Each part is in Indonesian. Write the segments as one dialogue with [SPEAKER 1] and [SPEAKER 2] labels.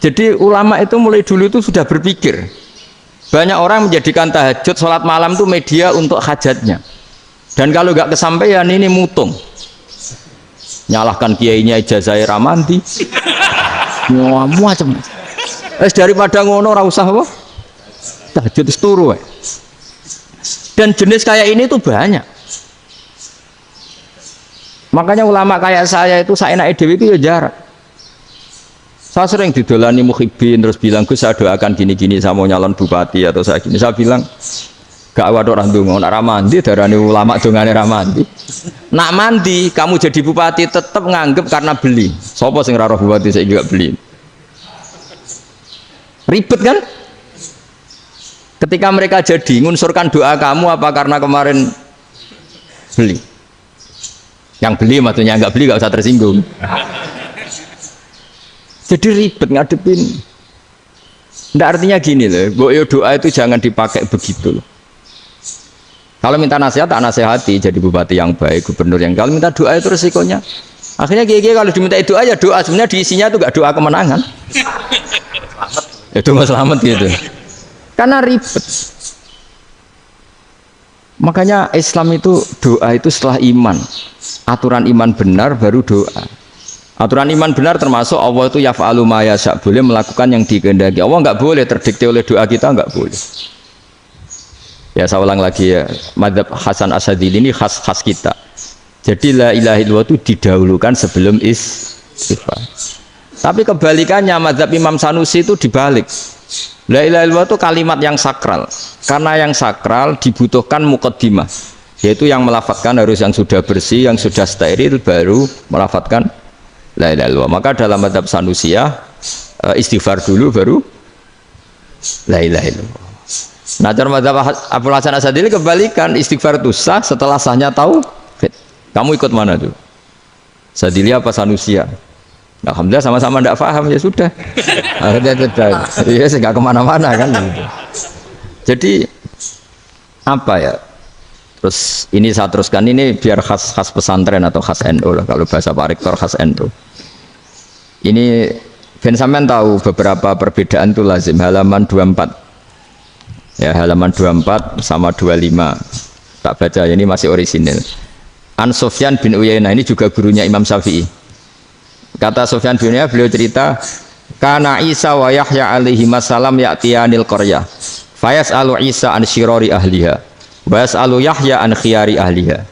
[SPEAKER 1] Jadi ulama itu mulai dulu itu sudah berpikir. Banyak orang menjadikan tahajud, sholat malam itu media untuk hajatnya. Dan kalau nggak kesampaian ini mutung. Nyalahkan kiainya ijazah ramandi. Macam. Daripada ngono ora usah apa? Tahajud itu turu. Dan jenis kayak ini tuh banyak. Makanya ulama kayak saya itu saenake dhewe itu ya jarak. Saya sering didolani muhibbin terus bilang, Gus saya doakan gini-gini, saya mau nyalon bupati atau saya gini. Saya bilang, gak waduh orang dongo, nak ramandi darani ulama dongane ramandi. Nak mandi kamu jadi bupati tetap nganggep karena beli. Sopo sing ora roh bupati saya juga beli. Ribet kan? Ketika mereka jadi ngunsurkan doa kamu apa karena kemarin beli? Yang beli maksudnya nggak beli nggak usah tersinggung. Jadi ribet ngadepin. Nggak artinya gini loh, boyo doa itu jangan dipakai begitu loh. Kalau minta nasihat, tak nasihati jadi bupati yang baik, gubernur yang. Kalau minta doa itu resikonya. Akhirnya gigi kalau diminta doa ya doa, sebenarnya diisinya itu nggak doa kemenangan. Itu nggak selamat gitu. Karena ribet. Makanya Islam itu doa itu setelah iman. Aturan iman benar baru doa. Aturan iman benar termasuk Allah itu yaf'alu ma yasha, boleh melakukan yang dikehendaki. Allah nggak boleh terdikte oleh doa kita, nggak boleh. Ya saya ulang lagi ya, madzhab Hasan Asyadzili ini khas kita. Jadi la ilaha illallah itu didahulukan sebelum istighfar. Tapi kebalikannya madzhab Imam Sanusi itu dibalik. La ilaha illallah itu kalimat yang sakral. Karena yang sakral dibutuhkan muqaddimah, yaitu yang melafadzkan harus yang sudah bersih, yang sudah steril baru melafadzkan la ilaha illallah. Maka dalam madzhab Sanusiyah istighfar dulu baru la ilaha illallah. Nah, dalam madzhab Abul Hasan Asyadzili kebalikan, istighfar itu sah setelah sahnya tauhid. Kamu ikut mana tuh? Asyadzili apa Sanusiyah? Alhamdulillah sama-sama tidak paham ya sudah. Akhirnya sudah. Iya, nggak kemana-mana kan. Jadi apa ya? Terus ini saya teruskan ini biar khas pesantren atau khas NU lah, kalau bahasa Pak Rektor khas NU. Ini Ben sampean tahu beberapa perbedaan itu lazim, halaman 24. Ya, halaman 24 sama 25. Tak baca, ini masih orisinil. An Sufyan bin Uyainah, ini juga gurunya Imam Syafi'i. Kata Sufyan bin Uyainah, beliau cerita, kana Isa wa Yahya alaihi masalam ya'tiyanil qaryah. Fayas'alu Isa an syirari ahliha. Wa yas'alu Yahya an khiyari ahliha.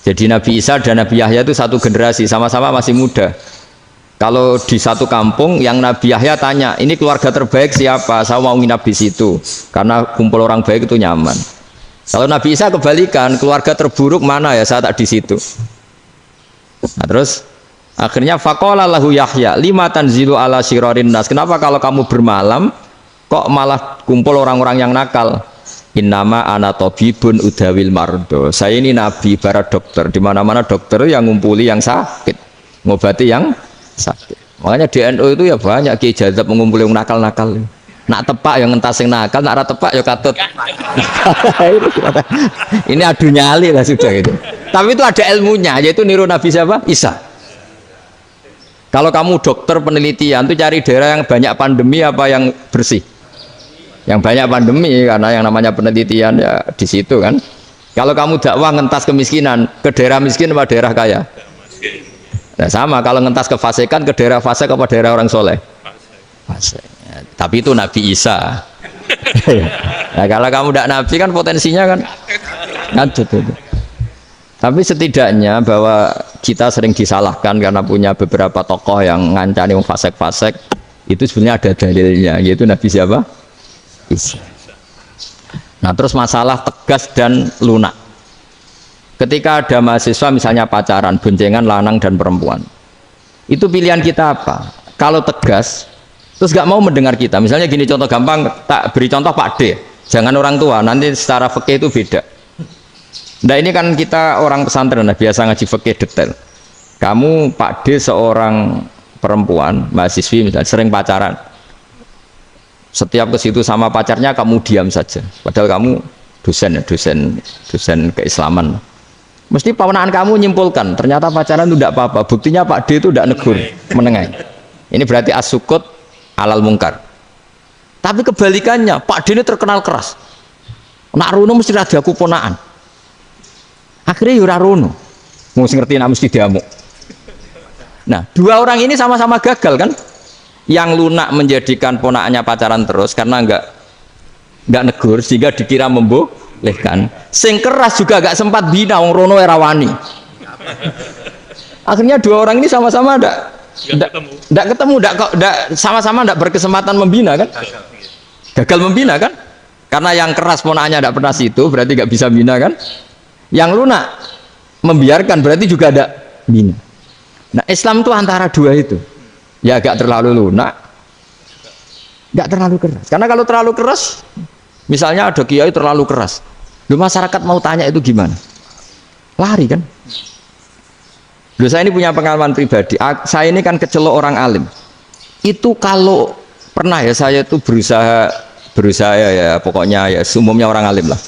[SPEAKER 1] Jadi Nabi Isa dan Nabi Yahya itu satu generasi, sama-sama masih muda. Kalau di satu kampung yang Nabi Yahya tanya, ini keluarga terbaik siapa? Saya mau nginap di situ karena kumpul orang baik itu nyaman. Kalau Nabi Isa kebalikan, keluarga terburuk mana ya? Saya tak di situ. Nah, terus akhirnya faqala lahu Yahya, lima tanzilu ala syirarin nas. Kenapa kalau kamu bermalam kok malah kumpul orang-orang yang nakal? Innama ana tabibun udawil mardo. Saya ini nabi, para dokter. Di mana-mana dokter yang ngumpuli yang sakit, ngobati yang sakit. Makanya di NU itu ya banyak kiai jazab mengumpuli yang nakal-nakal. Nak tepak yang ngentas yang nakal, nak ora tepak ya katut. Ini adu nyali lah sudah gitu. Tapi itu ada ilmunya, yaitu niru Nabi siapa? Isa. Kalau kamu dokter penelitian tuh cari daerah yang banyak pandemi apa yang bersih? Yang banyak pandemi, karena yang namanya penelitian ya di situ kan. Kalau kamu dakwah ngentas kemiskinan, ke daerah miskin apa daerah kaya? Nah, sama kalau ngentas kefasikan, ke daerah fasik apa daerah orang soleh? Fasik. Ya, tapi itu Nabi Isa. Nah, kalau kamu tidak Nabi kan potensinya kan ngacut itu. Tapi setidaknya bahwa kita sering disalahkan karena punya beberapa tokoh yang ngancani fasik-fasik, itu sebenarnya ada dalilnya, yaitu Nabi siapa? Isa. Nah, terus masalah tegas dan lunak. Ketika ada mahasiswa misalnya pacaran, boncengan lanang dan perempuan, itu pilihan kita apa? Kalau tegas, terus gak mau mendengar kita. Misalnya gini, contoh gampang, tak beri contoh Pak D, jangan orang tua, nanti secara fikih itu beda. Nah, ini kan kita orang pesantren, nah, biasa ngaji fikih detail. Kamu Pak D seorang perempuan, mahasiswi misalnya, sering pacaran. Setiap ke situ sama pacarnya kamu diam saja. Padahal kamu dosen keislaman. Mesti pawanaan kamu nyimpulkan, ternyata pacaran itu tidak apa-apa. Buktinya Pak D itu tidak negur, menengahi. Ini berarti as-sukut halal mungkar. Tapi kebalikannya, Pak D ini terkenal keras. Nak rono mesti ra diaku ponaan. Akhirnya ya ora rono. Mesti ngerti nak mesti diamuk. Nah, dua orang ini sama-sama gagal kan? Yang lunak menjadikan ponakannya pacaran terus karena enggak negur sehingga dikira membolehkan. Sing keras juga enggak sempat bina wong rono era wani. Akhirnya dua orang ini sama-sama enggak ketemu, sama-sama enggak berkesempatan membina kan? Gagal membina kan? Karena yang keras ponakannya enggak pernah situ, berarti enggak bisa bina kan? Yang lunak membiarkan berarti juga ada bina. Nah, Islam itu antara dua itu. Ya agak terlalu lunak, enggak terlalu keras. Karena kalau terlalu keras, misalnya ada kiai terlalu keras, lu masyarakat mau tanya itu gimana? Lari kan? Loh, saya ini punya pengalaman pribadi. Saya ini kan kecelok orang alim. Itu kalau pernah ya saya itu berusaha ya pokoknya ya umumnya orang alim lah.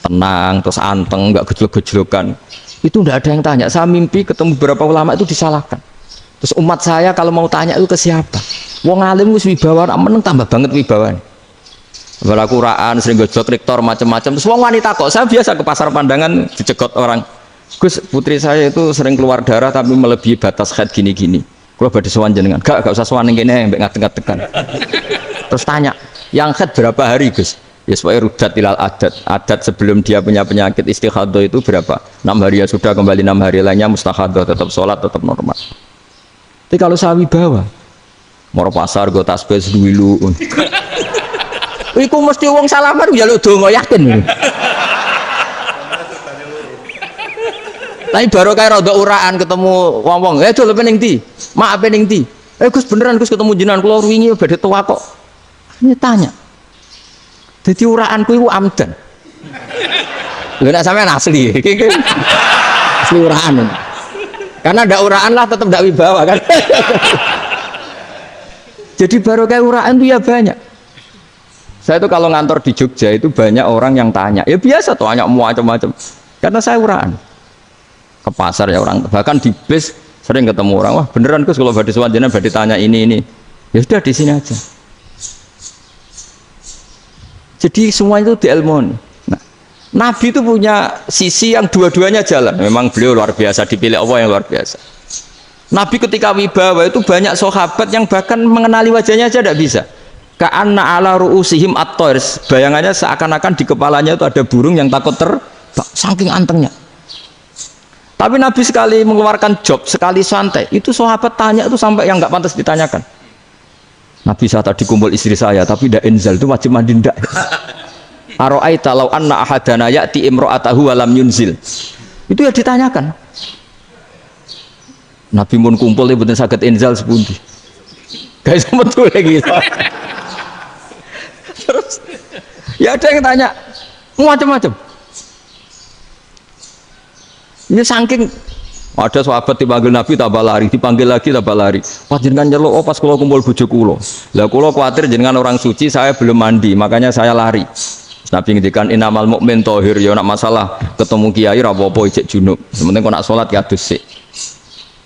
[SPEAKER 1] Tenang, terus anteng, enggak gejlok-gejlokan. Itu enggak ada yang tanya. Saya mimpi ketemu beberapa ulama itu disalahkan. Terus umat saya kalau mau tanya itu ke siapa? Wong alim wis wibawa, meneng tambah banget wibawan. Berlakuraan sering gejlok rektor macam-macam. Terus wong wanita kok saya biasa ke pasar pandangan dicegot orang. Gus, putri saya itu sering keluar darah tapi melebihi batas haid gini-gini. Kalau badhe sowan jenengan, gak usah sowan kene mbek ngadeg-ngadegan. Terus tanya, yang haid berapa hari, Gus? Ya supaya rudat ilal adat sebelum dia punya penyakit istighadah itu berapa? 6 hari ya sudah, kembali 6 hari lainnya mustahadah, tetap sholat, tetap normal. Tapi kalau saya wibawa, moro pasar go tasbih duwilu. Iku mesti wong salaman njaluk donga yakin. Tapi baru kayak rada uraan ketemu wong-wong, dol pening ndi? Mak pening ndi? Gus beneran Gus ketemu jenengan kula wingi badhe tua kok. Ini tanya. Jadi uraanku itu amdan. Lho nek sampean asli. Asli uraan. Karena ada uraan lah tetap ndak wibawa kan. Jadi baru kayak uraan itu ya banyak. Saya itu kalau ngantor di Jogja itu banyak orang yang tanya. Ya biasa tanya macam-macam. Karena saya uraan. Ke pasar ya orang, bahkan di bis sering ketemu orang, wah beneran Gus kalau badhe sowan jenengan badhe tanya ini. Ya sudah di sini aja. Jadi semua itu diilmoni. Nah, Nabi itu punya sisi yang dua-duanya jalan. Memang beliau luar biasa, dipilih Allah yang luar biasa. Nabi ketika wibawa itu banyak sahabat yang bahkan mengenali wajahnya aja tidak bisa. Ka'anna ala ru'usihim at-tayr. Bayangannya seakan-akan di kepalanya itu ada burung yang takut terbang, saking antengnya. Tapi Nabi sekali mengeluarkan job, sekali santai, itu sahabat tanya itu sampai yang nggak pantas ditanyakan. Nabi saat tadi kumpul istri saya, tapi tidak enzal itu wajib mandi ndak. Aro'aita law anna ahadana ya'ti imro'atahu walam yunzil. Itu ya ditanyakan. Nabi pun kumpul itu betul sakit enzal sepundi. Guys betul lagi. Terus ya ada yang tanya macam-macam. Ini saking ada sahabat dipanggil Nabi tambah lari, dipanggil lagi tambah lari. Pas jenengan nyeluk, oh pas kula kumpul bojo kula. Lah kula kuwatir jenengan orang suci, saya belum mandi, makanya saya lari. Nabi ngendikan innamal mukmin thahir, ya nak masalah ketemu kiai ra apa-apa ijek junub. Sementing kok nak salat ya adus sik.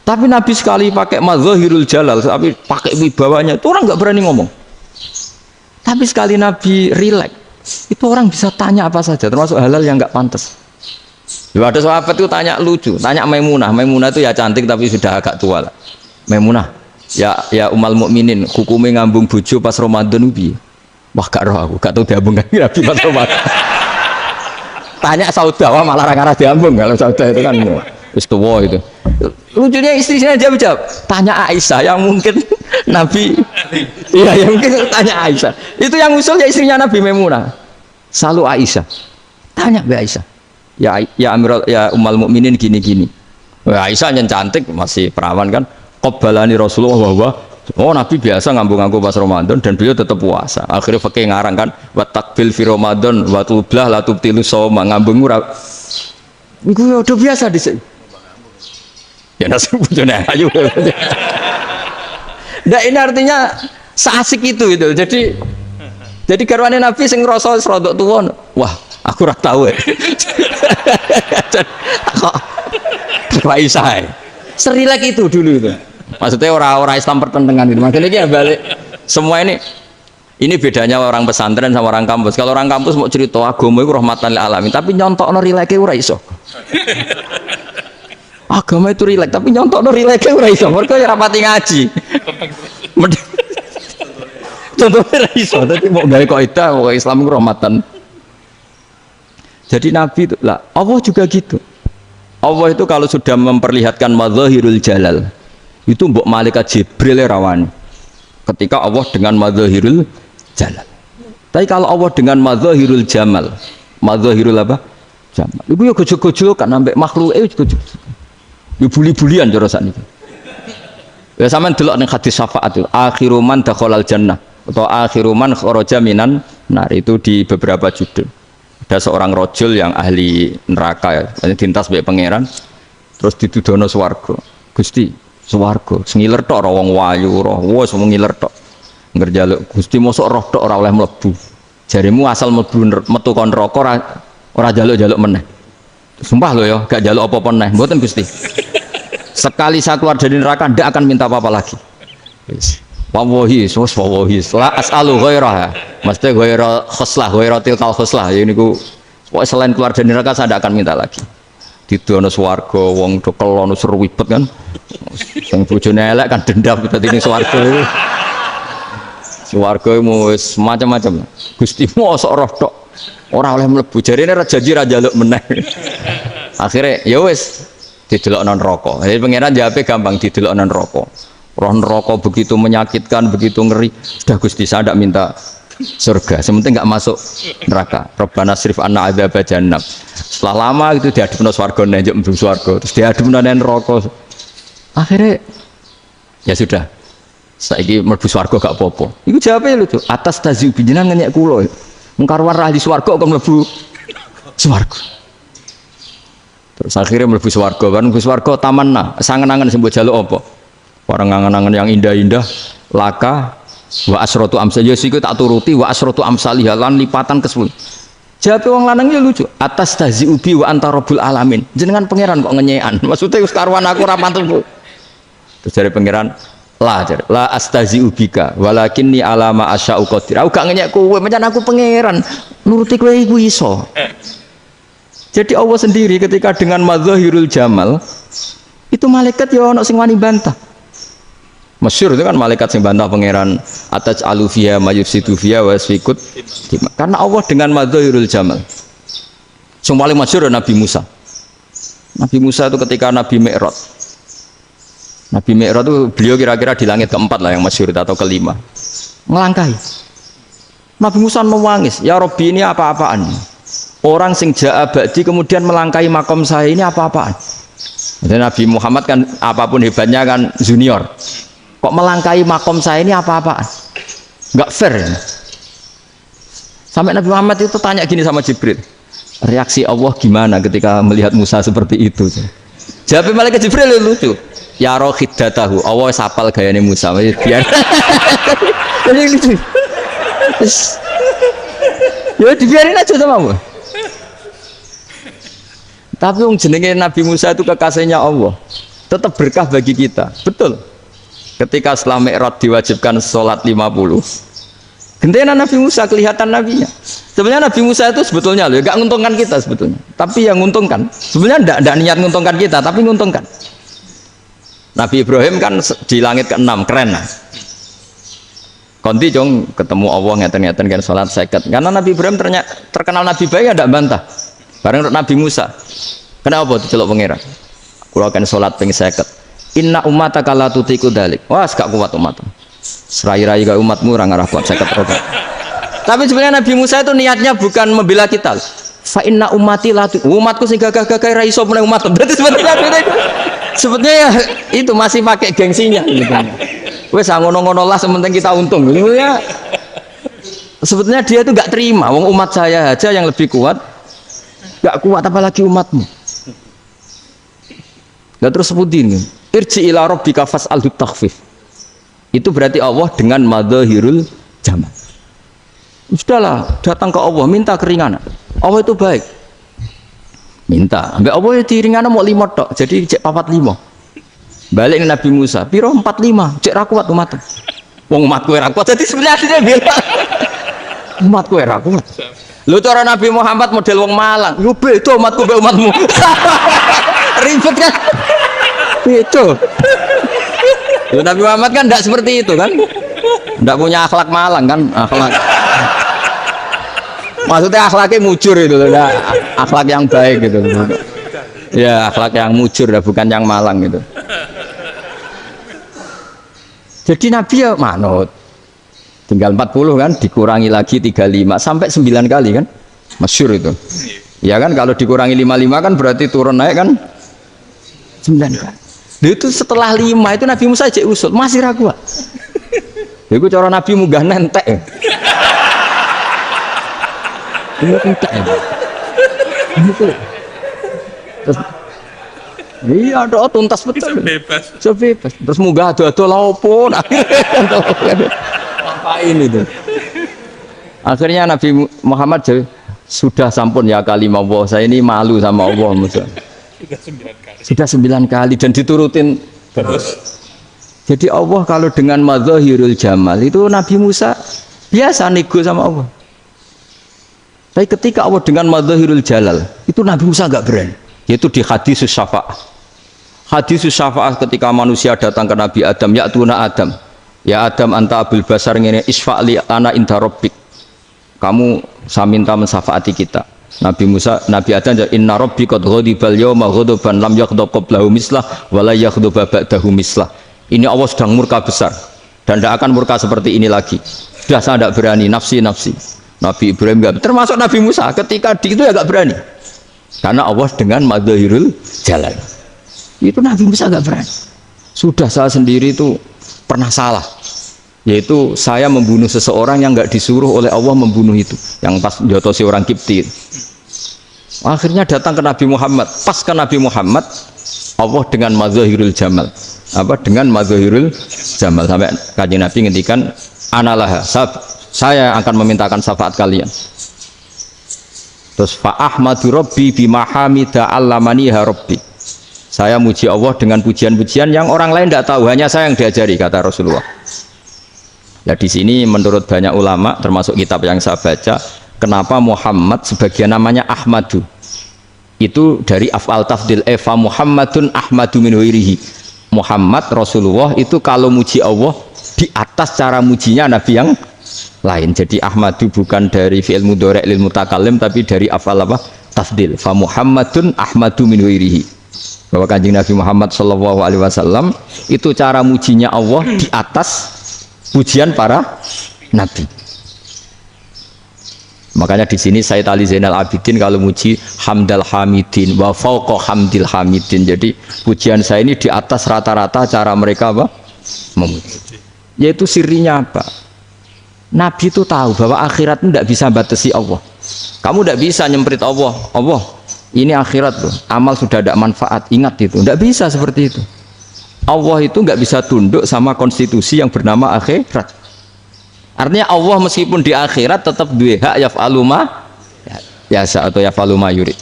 [SPEAKER 1] Tapi Nabi sekali pakai mazahirul jalal, tapi pakai wibawanya, itu orang enggak berani ngomong. Tapi sekali Nabi rileks, itu orang bisa tanya apa saja, termasuk halal yang enggak pantas. Loh, ada sahabat itu tanya lucu, tanya Maimunah. Maimunah itu ya cantik tapi sudah agak tua lah. Maimunah, ya umal mukminin, hukumnya ngambung bojo pas Ramadan ubi. Wah gak roh aku, gak tahu diambung kan Nabi pas Ramadan. Tanya Saudah, malah rara diambung kalau Saudah itu kan wis tua itu. Lucunya istrinya jawab, tanya Aisyah yang mungkin Nabi, iya yang mungkin tanya Aisyah. Itu yang usul ya istrinya Nabi Maimunah. Selalu Aisyah, tanya Mbak Aisyah. Ya Amirul ya umal mukminin gini-gini. Aisyah yang cantik masih perawan kan. Qabbalani Rasulullah bahwa oh Nabi biasa ngambung-ngambung pas Ramadan dan beliau tetap puasa. Akhirnya fakih ngarang kan wa takbil fi Ramadan wa tublah la tubtilu shauma ngambung ora. Iku udah biasa di sini. Ya nasi bojone ayu. Nah ini artinya seasik itu. Jadi garwane Nabi sing ngrasa rodok tuwa. Wah, aku ora tahu ya. Kok Aisyah serilek itu dulu itu maksudnya orang-orang Islam pertentangan itu maksudnya dia balik Semua ini bedanya orang pesantren sama orang kampus. Kalau orang kampus mau cerita agama itu rahmatan lil alamin, tapi nyontokno rileke ora iso. Agama itu rilek, tapi nyontokno rileke ora iso. Mergo ya rapati ngaji. Contohnya ora iso, dadi mau gawe kaidah kok Islam itu rahmatan. Jadi Nabi itu lah, Allah juga gitu. Allah itu kalau sudah memperlihatkan madzahirul jalal, itu mbok malaikat Jibril rawani. Ketika Allah dengan madzahirul jalal. Tapi kalau Allah dengan madzahirul jamal, madzahirul apa? Jamal. Ibu yo gojok-gojok kan ambek makhluk gojok. Yo buli-bulian cara sakniki. Ya sampean delok ning hadis syafaat itu, akhiru man dakhalal jannah atau akhiru man kharaja minan nar, itu di beberapa judul. Ada seorang rojul yang ahli neraka ya, dintas mbek pangeran, terus ditudono swarga. Gusti, swarga sengiler tok ora wong wayu roh, wis wong ngiler tok. Ngerjaluk Gusti mosok roh tok ora oleh mlebu. Jarimu asal mlebu metu kon neraka ora jaluk-jaluk meneh. Sumpah lho ya, gak jaluk apa-apa meneh. Mboten Gusti. Sekali saya keluar dari neraka ndak akan minta apa-apa lagi. Wis. Wallahi, wallahi, la as'alu ghairah. Mesti ghairah khoslah, ghairah tilkal khoslah. Ya niku selain keluar dari neraka saya tidak akan minta lagi. Didono swarga wong do kelon seru wibet kan. Sing bojone elek kan dendam dadi ning swarga iku. Swarga wis macam-macam. Gusti mosok roh tok ora oleh mlebu. Jarine ra janji ra njaluk meneh. Akhire ya wis didelokno neraka. Jadi pangeran jawabe gampang, didelokno neraka. Roh neraka begitu menyakitkan, begitu ngeri. Sudah Gusti saya tidak minta surga, sementing nggak masuk neraka. Rabbana srif anna adzab jahannam. Setelah lama itu diadepno swarga nenjuk mlebu swarga, terus diadepno neraka. Akhirnya ya sudah. Saiki mlebu swarga gak apa-apa. Iku jawabe lucu. Atas taziu binjenengan ngenyek kula. Mung karuan ra ahli swarga kok mlebu swarga. Terus akhirnya mlebu swarga, kan mlebu swarga tamanna, sangen-angen sing mbok jaluk apa? Orang angan-angan yang indah-indah, laka wa asratu amsal ya siku tak turuti wa asratu amsalih lan lipatan ke 10. Jawab wong lanang ya lucu. Atas tazi ubi wa anta rabbul alamin. Jenengan pangeran kok ngenyekan. Maksudnya wis karuan aku ora pantes. Terus dari pangeran, la astazi ubika walakinni alama asya'u qadir. Aku gak ngenyek kowe, pancen aku pangeran. Nuruti kowe iku iso. Jadi Allah sendiri ketika dengan madzahirul jamal itu malaikat ya ono sing wani bantah. Masyhur itu kan malaikat yang bantah pangeran atas alufia mayufsidu fiha wa yasfikut, karena Allah dengan madzahirul jamal. Yang paling masyhur Nabi Musa. Nabi Musa itu ketika Nabi Mi'raj. Nabi Mi'raj itu beliau kira-kira di langit keempat lah yang masyhur atau kelima. Ngelangkahi. Nabi Musa menangis, ya Rabbi ini apa-apaan? Orang sing ja'a ba'di kemudian melangkahi makom saya ini apa-apaan? Jadi Nabi Muhammad kan apapun hebatnya kan junior. Kok melangkahi makom saya ini apa-apaan? Enggak fair. Sampai Nabi Muhammad itu tanya gini sama Jibril. Reaksi Allah gimana ketika melihat Musa seperti itu? Jawab malaikat Jibril lucu. Ya roh khiddatahu. Allah sapal gayane Musa. Biar. Jadi lucu. Ya dibiarin aja sama Allah. Tapi yang jenenge Nabi Musa itu kekasihnya Allah. Tetap berkah bagi kita. Betul. Ketika setelah Mi'raj diwajibkan sholat 50, gentena Nabi Musa kelihatan nabinya. Sebenarnya Nabi Musa itu sebetulnya loh, gak nguntungkan kita sebetulnya. Tapi yang nguntungkan, sebenarnya tidak niat nguntungkan kita, tapi nguntungkan. Nabi Ibrahim kan di langit ke-6, keren lah. Konti jong ketemu Allah ngeten-ngeten kan sholat seket. Karena Nabi Ibrahim terkenal Nabi baik, tidak bantah. Bareng Nabi Musa. Kenapa diceluk pangeran? Kalau akan sholat ping seket. Inna umataka la tutiku dalik. Wah, gak kuat umatmu. Serai-rai gak umatmu ora ngarah kuat 50 rokaat. Tapi sebenarnya Nabi Musa itu niatnya bukan membela kita. Fa inna ummati la umatku sing gagah-gagah ra iso meneng umat. Berarti sebetulnya ya, itu masih pakai gengsinya gitu. Wes ngono-ngono lah sementing kita untung. Ya, sebetulnya dia itu gak terima wong umat saya aja yang lebih kuat. Gak kuat apalagi umatmu. Lah terus sebutin irji ila rabbika fas'alhu takhfif. Itu berarti Allah dengan madzahirul jamal. Sudahlah, datang ke Allah minta keringanan. Allah itu baik. Minta, ambek Allah itu ringanan mau 5 tok. Jadi cek 45. Balik Nabi Musa, piro 45, cek ra kuat umat. Wong umatku ora kuat. Jadi sebenarnya dia bilang umatku ora kuat. Lho cara Nabi Muhammad model wong Malang. Yo beda umatku mbek umatmu. Ribet kan? Beda. Lho Nabi Muhammad kan enggak seperti itu kan? Enggak punya akhlak Malang kan? Akhlak. Maksudnya akhlaknya mujur itu loh, akhlak yang baik gitu. Ya, akhlak yang mujur bukan yang Malang gitu. Jadi Nabi ya manut. Tinggal 40 kan, dikurangi lagi 35 sampai 9 kali kan. Masyhur itu. Ya kan kalau dikurangi 55 kan berarti turun naik kan 9 kali. Itu setelah 5 itu Nabi Musa cek usul, masih ragu. Iku cara Nabi munggah nentek. Ini entek. Terus iya doa tuntas betul. Sebebas. Terus munggah ado-ado laupun. Ngapain itu? Akhirnya Nabi Muhammad sudah sampun ya kalimah Allah. Saya ini malu sama Allah Musa. Sudah 9 kali dan diturutin terus. Jadi Allah kalau dengan madzahirul jamal itu Nabi Musa biasa nego sama Allah. Tapi ketika Allah dengan madzahirul jalal itu Nabi Musa enggak berani. Yaitu di hadis syafa'ah. Hadis syafa'ah ketika manusia datang ke Nabi Adam, ya tuna Adam. Ya Adam anta abul basar ngene isfa'li ana inda rabbik. Kamu saya minta mensafaati kita. Nabi Musa, Nabi Adam inna rabbi qad ghadibal yawma ghadaban lam yaghdab qablahu mislah wa la yaghdab ba'dahu mislah. Ini Allah sedang murka besar dan tidak akan murka seperti ini lagi. Sudah saya tidak berani, nafsi. Nabi Ibrahim enggak, termasuk Nabi Musa ketika di itu ya enggak berani. Karena Allah dengan madzahirul jalal. Itu Nabi Musa enggak berani. Sudah saya sendiri itu pernah salah. Yaitu saya membunuh seseorang yang enggak disuruh oleh Allah membunuh itu. Yang pas jotosi orang Kipti. Akhirnya datang ke Nabi Muhammad. Pas ke Nabi Muhammad, Allah dengan madzahirul jamal. Dengan madzahirul jamal sampai Kanjeng Nabi ngendikan analah saya akan memintakan syafaat kalian. Terus fa ahmadu rabbi bima hamida allamani ha rabbi. Saya muji Allah dengan pujian-pujian yang orang lain tidak tahu, hanya saya yang diajari, kata Rasulullah. Ya di sini menurut banyak ulama termasuk kitab yang saya baca, kenapa Muhammad sebagian namanya Ahmadu? Itu dari af'al tafdil fa Muhammadun ahmadu min ghairihi. Muhammad Rasulullah itu kalau muji Allah di atas cara mujinya Nabi yang lain. Jadi Ahmadu bukan dari fi'il mudhari' lil mutakallim tapi dari af'al apa? Tafdil. Fa Muhammadun ahmadu min ghairihi. Bahwa Kanjeng Nabi Muhammad sallallahu alaihi wasallam itu cara mujinya Allah di atas pujian para nabi. Makanya di sini Sayyid Ali Zainal Abidin kalau muji hamdal hamidin wa fauqa hamdil hamidin. Jadi pujian saya ini di atas rata-rata cara mereka apa? Memuji. Yaitu sirinya apa? Nabi itu tahu bahwa akhirat tidak bisa batasi Allah. Kamu tidak bisa nyemprit Allah. Allah, ini akhirat loh. Amal sudah tidak manfaat. Ingat itu. Tidak bisa seperti itu. Allah itu nggak bisa tunduk sama konstitusi yang bernama akhirat. Artinya Allah meskipun di akhirat tetap duwe hak yaf'alu ma yasa atau yaf'alu ma yurid.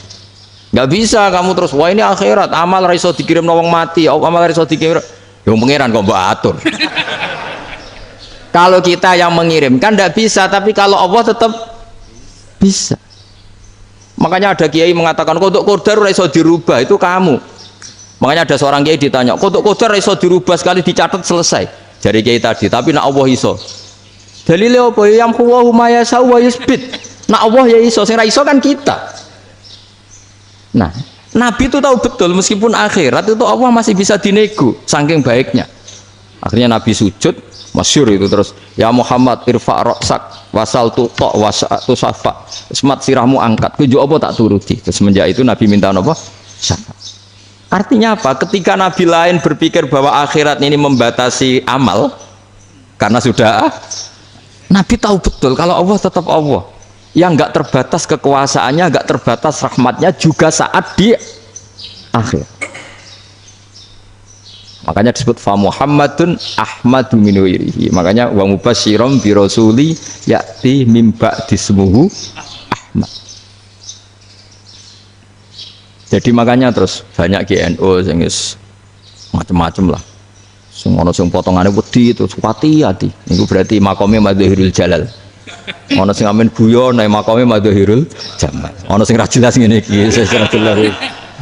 [SPEAKER 1] Nggak bisa kamu terus wah ini akhirat amal ra iso dikirim wong mati, amal ra iso dikirim. Ya pangeran kok mbok atur. Kalau kita yang mengirimkan tidak bisa, tapi kalau Allah tetap bisa. Makanya ada kiai mengatakan kodok qadar ra iso dirubah, itu kamu. Makanya ada seorang kiai ditanya, kodok qadar ra iso dirubah sekali dicatat selesai. Jadi kiai tadi, tapi nak Allah iso. Dalile apa yang huwa ma yasha wa yusbit. Nak Allah ya iso, sing ra iso kan kita. Nah, Nabi itu tahu betul meskipun akhirat itu Allah masih bisa dinego saking baiknya. Akhirnya Nabi sujud, masyhur itu terus, ya Muhammad irfa' ra'sak wasal tuqa wasa'tu safa. Semat sirahmu angkat, kuwi apa tak turuti. Terus semenjak itu Nabi minta apa? Syafaat. Artinya apa? Ketika Nabi lain berpikir bahwa akhirat ini membatasi amal karena sudah Nabi tahu betul kalau Allah tetap Allah yang enggak terbatas kekuasaannya, enggak terbatas rahmatnya juga saat di akhir. Makanya disebut fa Muhammadun ahmadu min ghairihi. Makanya wa mubasysyiran bi rasuli ya'ti mim ba'di ismuhu Ahmad. Jadi makanya terus banyak GNO yang macam-macam lah. Sing potongane wedi terus hati. Itu berarti makome Madzahirul Jalal. Ana sing amen guyon nek makome Madzahirul Jamal. Ana sing ra jelas ngene iki, sing ra jelas.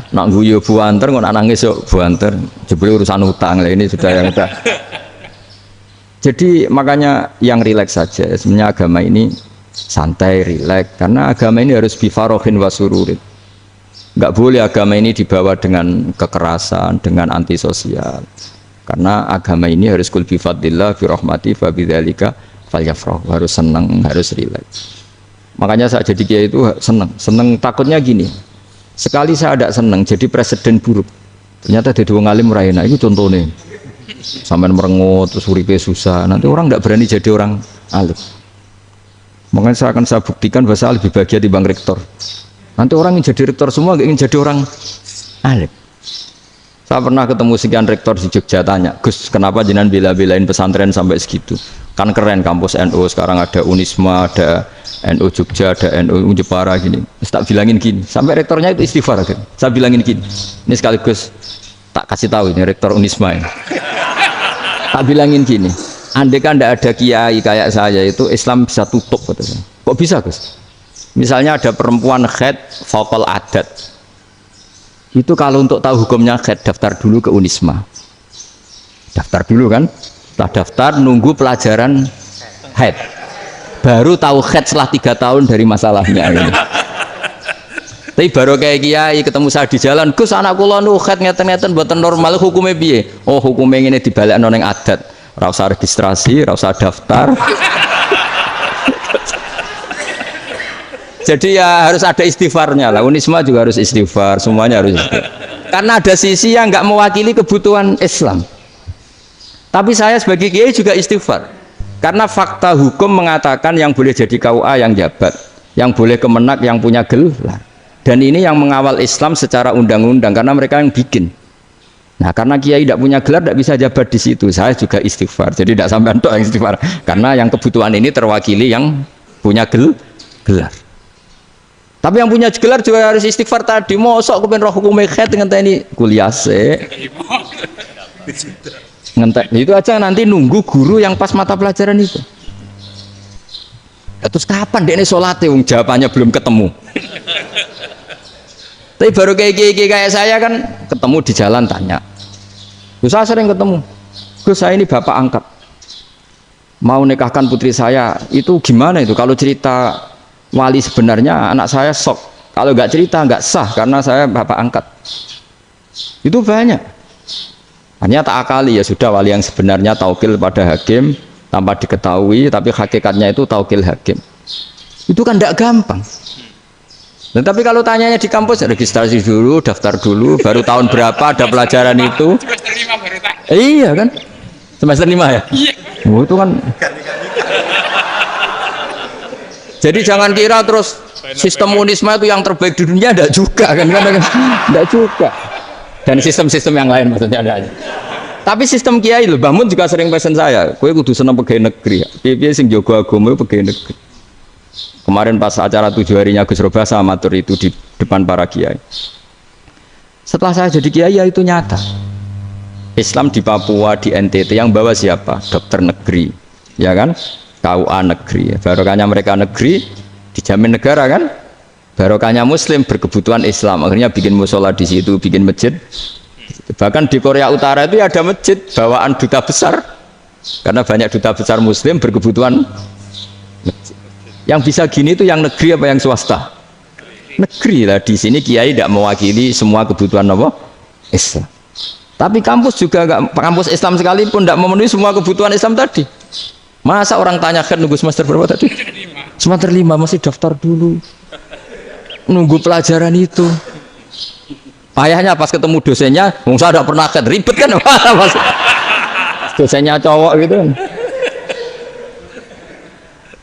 [SPEAKER 1] Nak guyu buanter kok nangis yo buanter. Jebule urusan utang. Lah ini sudah yang udah. Jadi makanya yang rileks saja. Sebenarnya agama ini santai, rileks karena agama ini harus bifarohin wasururin. Enggak boleh agama ini dibawa dengan kekerasan, dengan antisosial. Karena agama ini harus kul bi fadlillah fi rahmati fa bidzalika falyafrah, harus senang, harus rileks. Makanya saya jadi kiai itu senang takutnya gini. Sekali saya tidak senang jadi presiden buruk. Ternyata jadi wong alim ora enak. Itu contohnya. Sampai merengut terus uripe susah. Nanti orang tidak berani jadi orang alim. Makanya saya buktikan bahwa saya lebih bahagia dibanding rektor. Nanti orang ingin jadi rektor semua, ingin jadi orang alim. Saya pernah ketemu sekian rektor di Jogja, tanya, Gus, kenapa jenengan bela-belain pesantren sampai segitu? Kan keren kampus NU, sekarang ada Unisma, ada NU Jogja, ada NU Jepara gini. Terus tak bilangin gini, sampai rektornya itu istighfar kan? Saya bilangin gini, ini sekaligus tak kasih tahu ini rektor Unisma ini. Tak bilangin gini, andai kan tidak ada kiai kayak saya itu Islam bisa tutup. Katanya. Kok bisa Gus? Misalnya ada perempuan haid faqal adat. Itu kalau untuk tahu hukumnya haid daftar dulu ke Unisma. Daftar dulu kan? Setelah daftar nunggu pelajaran haid. Baru tahu haid setelah 3 tahun dari masalahnya ini. Tapi baru kayak kiai ketemu saya di jalan, Gus anak kula nu haid ngeten-ngeten mboten normal hukumnya piye? Oh, hukumnya ngene dibalekno ning adat. Ora usah registrasi, ora usah daftar. Jadi ya harus ada istighfarnya lah. Unisma juga harus istighfar, semuanya harus istighfar. Karena ada sisi yang nggak mewakili kebutuhan Islam. Tapi saya sebagai kiai juga istighfar. Karena fakta hukum mengatakan yang boleh jadi KUA yang jabat, yang boleh kemenak yang punya gelar. Dan ini yang mengawal Islam secara undang-undang karena mereka yang bikin. Nah, karena kiai tidak punya gelar tidak bisa jabat di situ. Saya juga istighfar. Jadi tidak sampai untuk yang istighfar. Karena yang kebutuhan ini terwakili yang punya gelar. Tapi yang punya gelar juga harus istighfar tadi. Mosok kepen roh hukum haid ngenteni kuliah se. Ngentek itu aja nanti nunggu guru yang pas mata pelajaran itu. Terus kapan dia ini sholatnya? Jawabannya belum ketemu. Tapi baru kayak saya kan ketemu di jalan tanya. Gus saya sering ketemu. Gus saya ini bapak angkat. Mau nikahkan putri saya itu gimana itu? Kalau cerita wali sebenarnya anak saya sok. Kalau nggak cerita nggak sah karena saya bapak angkat. Itu banyak. Hanya tak akali ya sudah wali yang sebenarnya taukil pada hakim tanpa diketahui tapi hakikatnya itu taukil hakim. Itu kan tidak gampang. Dan tapi kalau tanyanya di kampus registrasi dulu, daftar dulu, baru tahun berapa ada pelajaran itu? Semester 5 baru tak. Iya kan? Semester 5 ya? Iya. Oh, itu kan. Jadi jangan kira terus sistem Unisma itu yang terbaik di dunia, tidak juga kan? Tidak juga. Dan sistem-sistem yang lain maksudnya ada aja. Tapi sistem kiai loh, Bahmun juga sering pesen saya, kowe kudu seneng pegawai negeri. Piye sing jaga agama pegawai negeri. Kemarin pas acara 7 harinya Gus Roba sama matur itu di depan para kiai. Setelah saya jadi kiai ya itu nyata. Islam di Papua, di NTT yang bawa siapa? Dokter negeri, ya kan? KUA negeri. Barokahnya mereka negeri dijamin negara kan? Barokahnya Muslim berkebutuhan Islam. Akhirnya bikin musola di situ, bikin masjid. Bahkan di Korea Utara itu ada masjid bawaan duta besar. Karena banyak duta besar Muslim berkebutuhan masjid. Yang bisa gini itu yang negeri apa yang swasta? Negeri lah. Di sini kiai tidak mewakili semua kebutuhan apa? Islam. Tapi kampus juga enggak, kampus Islam sekalipun tidak memenuhi semua kebutuhan Islam tadi. Masa orang tanya kan nunggu semester berapa tadi? Semester 5 masih daftar dulu. Nunggu pelajaran itu. Payahnya pas ketemu dosennya, saya tidak pernah ribet kan? Dosennya cowok gitu kan.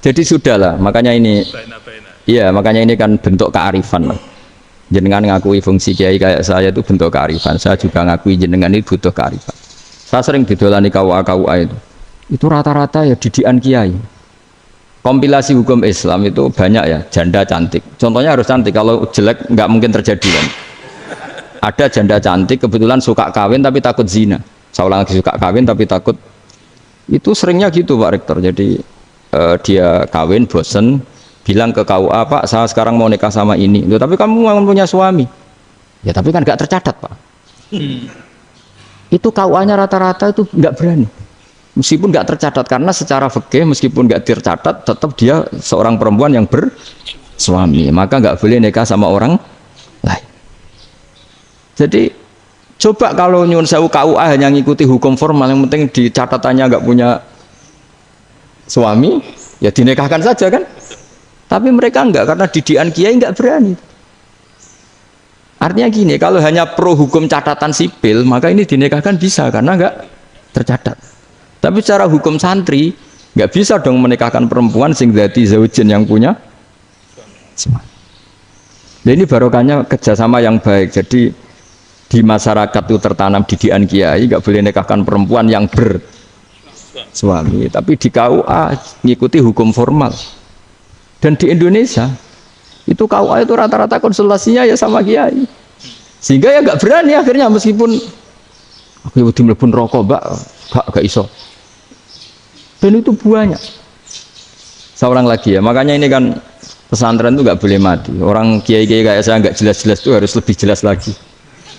[SPEAKER 1] Jadi sudahlah, makanya ini, iya makanya ini kan bentuk kearifan lah. Jenengan ngakui fungsi kiai kayak saya itu bentuk kearifan. Saya juga ngakui jenengan ini butuh kearifan. Saya sering didolani KUA itu. Itu rata-rata ya didikan kiai. Kompilasi hukum Islam itu banyak ya, janda cantik. Contohnya harus cantik, kalau jelek nggak mungkin terjadi kan. Ada janda cantik kebetulan suka kawin tapi takut zina. saya ulang lagi, suka kawin tapi takut. Itu seringnya gitu Pak Rektor. Jadi dia kawin bosen, bilang ke KUA, Pak saya sekarang mau nikah sama ini. Loh, tapi kamu mau punya suami. Ya tapi kan gak tercatat Pak. Itu KUA-nya rata-rata itu nggak berani. Meskipun nggak tercatat, karena secara fikih meskipun nggak tercatat tetap dia seorang perempuan yang bersuami, maka nggak boleh nikah sama orang lain. Jadi coba kalau nyun sewu KUA hanya ngikuti hukum formal, yang penting di catatannya nggak punya suami, ya dinikahkan saja kan. Tapi mereka enggak, karena didikan kiai nggak berani. Artinya gini, kalau hanya pro hukum catatan sipil, maka ini dinikahkan bisa karena nggak tercatat. Tapi secara hukum santri nggak bisa dong menikahkan perempuan sing dadi zaujin yang punya suami. Nah, ini barokahnya kerjasama yang baik. Jadi di masyarakat itu tertanam didikan kiai, nggak boleh nikahkan perempuan yang bersuami. Tapi di KUA ngikuti hukum formal. Dan di Indonesia itu KUA itu rata-rata konsultasinya ya sama kiai. Sehingga ya nggak berani akhirnya, meskipun aku udah mlebu rokok mbak, gak iso. Dan itu buahnya. Saya ulang lagi ya, makanya ini kan pesantren itu nggak boleh mati. Orang kiai-kiai kayak saya nggak jelas-jelas itu harus lebih jelas lagi.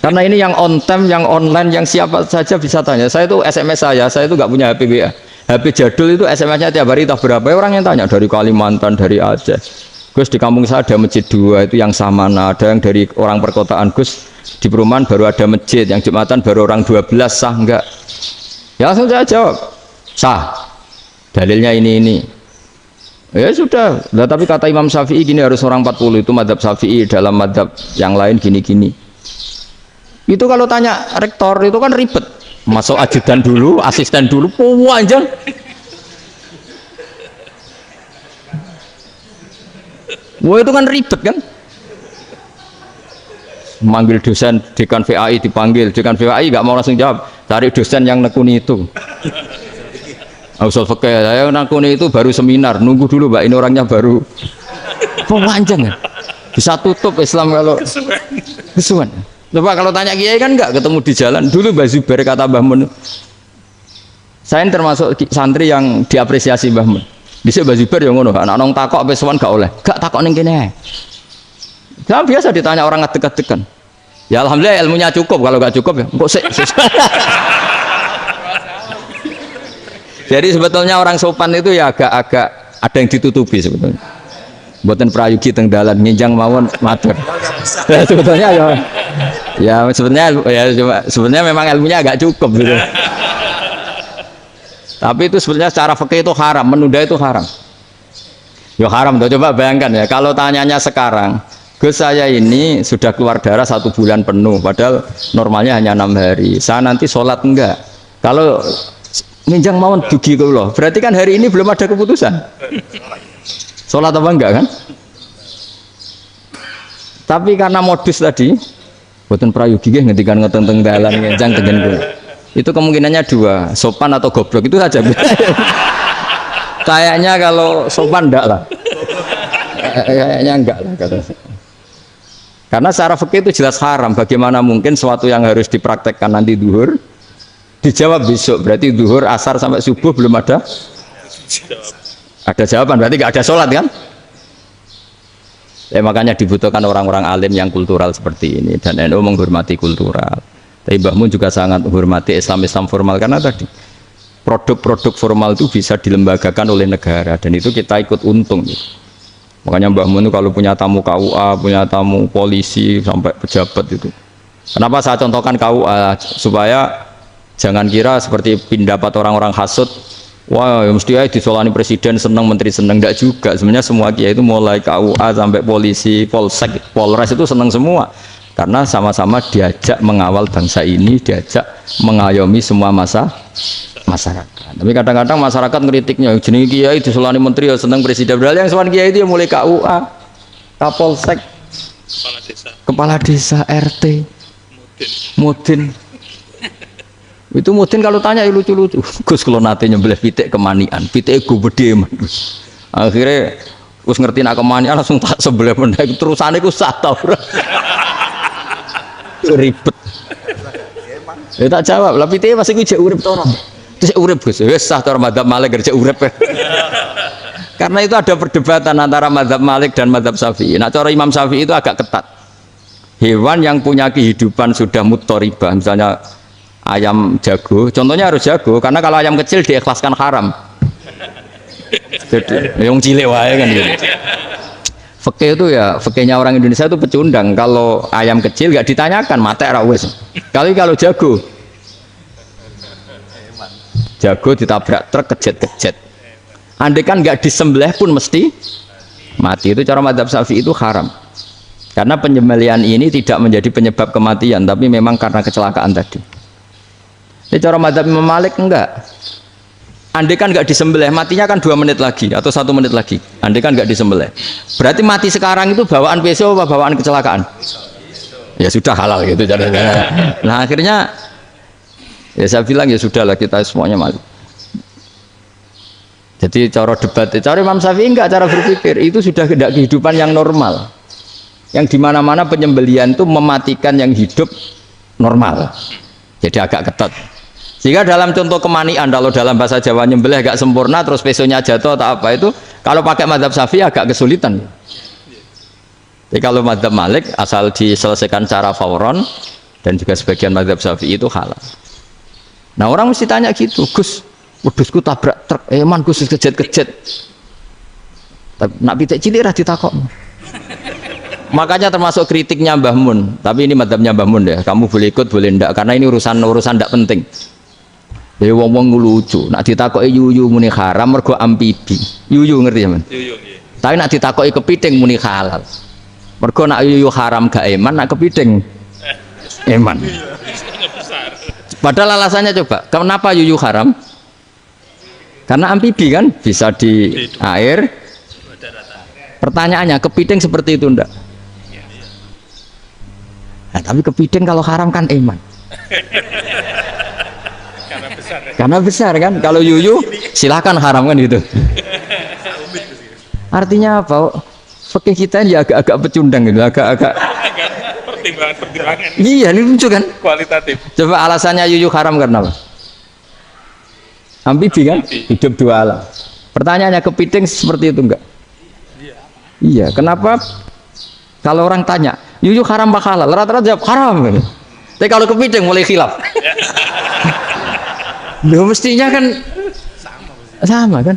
[SPEAKER 1] Karena ini yang on time, yang online, yang siapa saja bisa tanya. Saya itu SMS saya itu nggak punya HP WA. HP jadul itu SMS-nya tiap hari tak berapa, orang yang tanya dari Kalimantan, dari Aceh. Gus di kampung saya ada masjid 2 itu yang Samana, ada yang dari orang perkotaan, Gus di perumahan baru ada masjid, yang Jumatan baru orang 12, sah enggak? Ya langsung saya jawab, sah. Dalilnya ini. Ya sudah, nah, tapi kata Imam Syafi'i gini harus orang 40, itu madhab Syafi'i, dalam madhab yang lain gini-gini. Itu kalau tanya rektor itu kan ribet, masuk ajudan dulu, asisten dulu, panjang. Wah itu kan ribet kan? Manggil dosen dekan VAI, dipanggil dekan VAI nggak mau langsung jawab, cari dosen yang nekuni itu. Usul fikih saya nekuni itu baru seminar, nunggu dulu mbak, ini orangnya baru. Panjang kan? Bisa tutup Islam kalau kesuwen. Coba kalau tanya kiai kan nggak ketemu di jalan. Dulu Mbah Zubair kata Mbah Mun, saya termasuk santri yang diapresiasi Mbah Mun. Bisa Mbah Zubair yang ngono, anak nong takok pesuan gak oleh, gak takok neng kene. Jangan biasa ditanya orang ngadeg-adegan. Ya alhamdulillah ilmunya cukup, kalau gak cukup ya kok sih. Jadi sebetulnya orang sopan itu ya agak-agak ada yang ditutupi sebetulnya. Buatan prayogi teng dalan nginjang mawon matur. Ya, sebetulnya ya sebenarnya memang ilmunya agak cukup gitu. Tapi itu sebenarnya secara fikih itu haram, menunda itu haram. Ya haram tuh, coba bayangkan ya, kalau tanyanya sekarang, Gus saya ini sudah keluar darah 1 bulan penuh, padahal normalnya hanya 6 hari. Saya nanti sholat enggak? Kalau nginjang mawon dugi kula, berarti kan hari ini belum ada keputusan. Sholat apa enggak kan? Tapi karena modus tadi, buatan prayogi ngendikan ngeteng-teng dalan nginjang tegen kula. Itu kemungkinannya 2, sopan atau goblok, itu saja. Kayaknya kalau sopan enggak lah. Kayaknya enggak lah kata saya. Karena secara fikih itu jelas haram. Bagaimana mungkin sesuatu yang harus dipraktekkan nanti duhur dijawab besok, berarti duhur, asar sampai subuh belum ada jawaban, berarti nggak ada sholat kan? Ya, makanya dibutuhkan orang-orang alim yang kultural seperti ini, dan NU menghormati kultural. Tapi Mbah Mun juga sangat menghormati Islam formal, karena tadi produk-produk formal itu bisa dilembagakan oleh negara, dan itu kita ikut untung gitu. Makanya Mbah Mun itu kalau punya tamu KUA, punya tamu polisi sampai pejabat itu. Kenapa saya contohkan KUA? Supaya jangan kira seperti pendapat orang-orang hasud, wah ya mesti aja disolani presiden seneng, menteri seneng. Enggak juga, sebenarnya semua kiai itu mulai KUA sampai polisi, polsek, polres itu seneng semua, karena sama-sama diajak mengawal bangsa ini, diajak mengayomi semua masyarakat. Tapi kadang-kadang masyarakat ngeritiknya, jenis kiai disolani menteri ya seneng, presiden, berarti yang soal kiai itu yang mulai KUA, kapolsek, kepala desa, RT, mudin. Itu mudin kalau tanya ya lucu-lucu. Gus kalau nate nyembelih pitik kemanian, pitik gue gede man. Akhirnya Gus ngerti nak kemanian langsung tak sebelah pendek. Terusannya gue sah tau. Ribet. Ya tak jawab, lah pitih masih gue urip to ora. Terus urip Gus, wis sah cara madzhab Malik kerja urip. Karena itu ada perdebatan antara madzhab Malik dan madzhab Syafi'i. Nah, cara Imam Syafi'i itu agak ketat. Hewan yang punya kehidupan sudah muttoribah, misalnya ayam jago, contohnya harus jago, karena kalau ayam kecil diikhlaskan haram. Jadi, yang cilik wae kan gitu. Fikih itu ya, fikihnya orang Indonesia itu pecundang. Kalau ayam kecil nggak ditanyakan, mate ra wis. Kalau jago ditabrak truk kejet-kejet. Andai kan nggak disembelih pun mesti mati. Itu cara madzhab Syafi'i itu haram. Karena penyembelihan ini tidak menjadi penyebab kematian, tapi memang karena kecelakaan tadi. Ini cara madzhab Imam Malik enggak. Andai kan nggak disembelih, matinya kan 2 menit lagi atau 1 menit lagi. Andai kan nggak disembelih, berarti mati sekarang itu bawaan pisau apa bawaan kecelakaan? Ya sudah halal gitu caranya. Nah akhirnya ya saya bilang ya sudahlah kita semuanya mati. Jadi cara debat, cara Imam Syafi'i enggak, cara berpikir itu sudah tidak kehidupan yang normal, yang dimana-mana penyembelihan itu mematikan yang hidup normal. Jadi agak ketat. Sehingga dalam contoh kemanian, kalau dalam bahasa Jawa nyembelih agak sempurna terus pesonya jatuh atau apa itu, kalau pakai madzhab Syafi'i agak kesulitan. Jadi kalau madzhab Malik asal diselesaikan secara fauron, dan juga sebagian madzhab Syafi'i itu halal. Nah orang mesti tanya gitu, Gus, wedhusku tabrak truk, eman Gus kejet-kejet. Nak pitik cilik ra ditakok. Makanya termasuk kritiknya Mbah Mun, tapi ini madzhabnya Mbah Mun ya, kamu boleh ikut boleh ndak, karena ini urusan ndak penting. Jadi wong-wong lucu, nak ditakoki yuyu muni haram mergo amfibi. Yuyu ngerti ya, Man? Yuyu nggih. Tapi nak ditakoki kepiting muni halal. Mergo nak yuyu haram gak eman, nak kepiting eman. Padahal alasannya coba, kenapa yuyu haram? Karena amfibi kan, bisa di air. Pertanyaannya, kepiting seperti itu ndak? Nah, tapi kepiting kalau haram kan eman. Karena besar kan, kalau yuyu silahkan haram kan gitu. Artinya apa? Fikih kita ya agak-agak pecundang gitu, agak-agak pertimbangan. Iya, ini lucu kan? Kualitatif. Coba alasannya yuyu haram karena apa? Amfibi kan, hidup 2 alam. Pertanyaannya kepiting seperti itu enggak? Iya. Kenapa? Kalau orang tanya, yuyu haram apa halal? Rata-rata jawab haram. Tapi kalau kepiting mulai khilaf. Loh mestinya kan sama kan?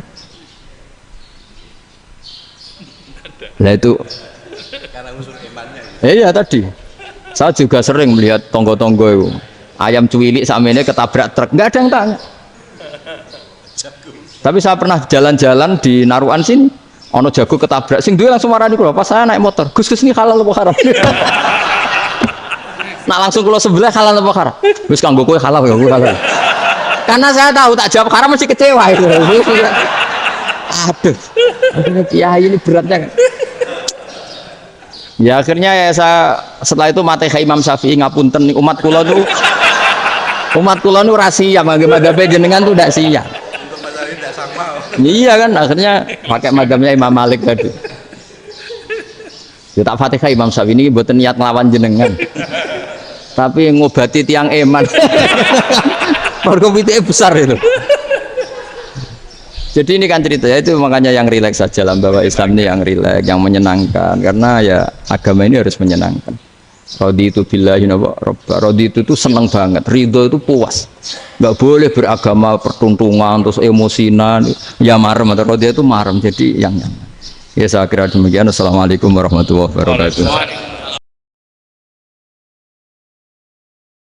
[SPEAKER 1] Nah itu karena unsur imannya. Iya tadi. Saya juga sering melihat tonggo-tonggo itu. Ayam cuwilik samene ketabrak truk, nggak ada yang tanya. Tapi saya pernah jalan-jalan di Naruan sini, ono jago ketabrak, sing duwe langsung marani kula. Pas saya naik motor, Gus ini halal apa haram? Nak langsung kula sebelah halal apa haram? Wis kanggo kowe halal ya, halal. Karena saya tahu tak jawab haram mesti kecewa itu. Aduh, kiai ini beratnya kan. Ya akhirnya ya saya setelah itu materi Imam Syafi'i ngapunten umat kula nu rahasia madzhab jenengan tuh ndak siap. Iya kan akhirnya pakai madzhabnya Imam Malik tadi. Ya tak Fatihah Imam Syafi'i ini mboten niat nglawan jenengan. Tapi ngobati tiang eman. Mergo pitike besar itu. Jadi ini kan ceritanya itu, makanya yang rileks saja lah, bahwa Islam ini yang rileks, yang menyenangkan, karena ya agama ini harus menyenangkan. Raditu billahi robba, raditu itu senang banget, ridho itu puas, nggak boleh beragama pertuntungan terus emosinan, ya marem atau raditu itu marem, jadi yang nyaman. Ya saya kira demikian. Assalamualaikum warahmatullahi wabarakatuh.